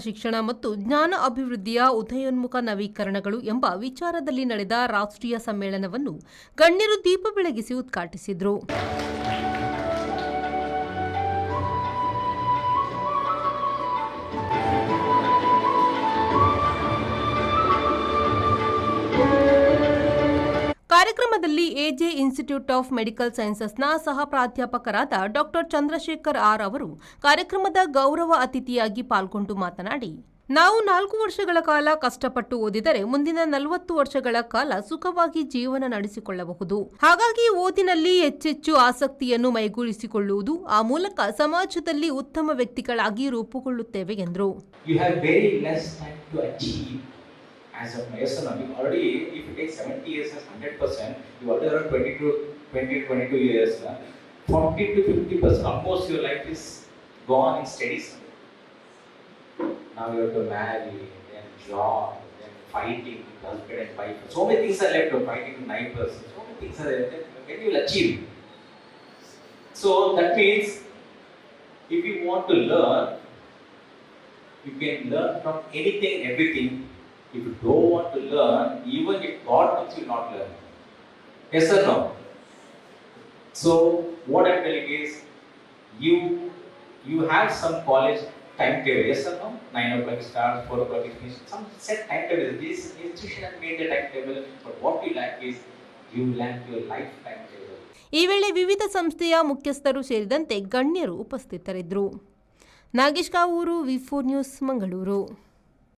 ಶಿಕ್ಷಣ ಮತ್ತು ಜ್ಞಾನ ಅಭಿವೃದ್ಧಿಯ ಉದಯೋನ್ಮುಖ ನವೀಕರಣಗಳು ಎಂಬ ವಿಚಾರದಲ್ಲಿ ನಡೆದ ರಾಷ್ಟ್ರೀಯ ಸಮ್ಮೇಳನವನ್ನು ಗಣ್ಯರು ದೀಪ ಬೆಳಗಿಸಿ ಉದ್ಘಾಟಿಸಿದರು. ಕಾರ್ಯಕ್ರಮದಲ್ಲಿ ಎಜೆ ಇನ್ಸ್ಟಿಟ್ಯೂಟ್ ಆಫ್ ಮೆಡಿಕಲ್ ಸೈನ್ಸಸ್ನ ಸಹ ಪ್ರಾಧ್ಯಾಪಕರಾದ ಡಾಕ್ಟರ್ ಚಂದ್ರಶೇಖರ್ ಆರ್ ಅವರು ಕಾರ್ಯಕ್ರಮದ ಗೌರವ ಅತಿಥಿಯಾಗಿ ಪಾಲ್ಗೊಂಡು ಮಾತನಾಡಿ, ನಾವು 4 ವರ್ಷಗಳ ಕಾಲ ಕಷ್ಟಪಟ್ಟು ಓದಿದರೆ ಮುಂದಿನ 40 ವರ್ಷಗಳ ಕಾಲ ಸುಖವಾಗಿ ಜೀವನ ನಡೆಸಿಕೊಳ್ಳಬಹುದು. ಹಾಗಾಗಿ ಓದಿನಲ್ಲಿ ಹೆಚ್ಚೆಚ್ಚು ಆಸಕ್ತಿಯನ್ನು ಮೈಗೂಡಿಸಿಕೊಳ್ಳುವುದು, ಆ ಮೂಲಕ ಸಮಾಜದಲ್ಲಿ ಉತ್ತಮ ವ್ಯಕ್ತಿಗಳಾಗಿ ರೂಪುಗೊಳ್ಳುತ್ತೇವೆ ಎಂದರು. As a person, already if you take 70 years as 100%, you already around 22 years, 40 to 50% almost your life is gone in studies. Now you have to marry, then job, then fighting with husband and wife. So many things are left, fighting with neighbors. So many things are left. When you will achieve. So that means if you want to learn, you can learn from anything, everything. If you don't want to learn, even if God wants you not learn. Yes or no? So what I'm telling is, you have some college timetable. Yes or no? 9 o'clock starts, 4 o'clock is finished. Some set timetable. This institution has made the timetable. But what we lack is, you lack your life timetable. ಈ ವೇಳೆ ವಿವಿಧ ಸಂಸ್ಥೆಯ ಮುಖ್ಯಸ್ಥರು ಸೇರಿದಂತೆ ಗಣ್ಯರು ಉಪಸ್ಥಿತರಿದ್ದರು. Nagesh Kavoor, ವಿ4 news, Mangaluru.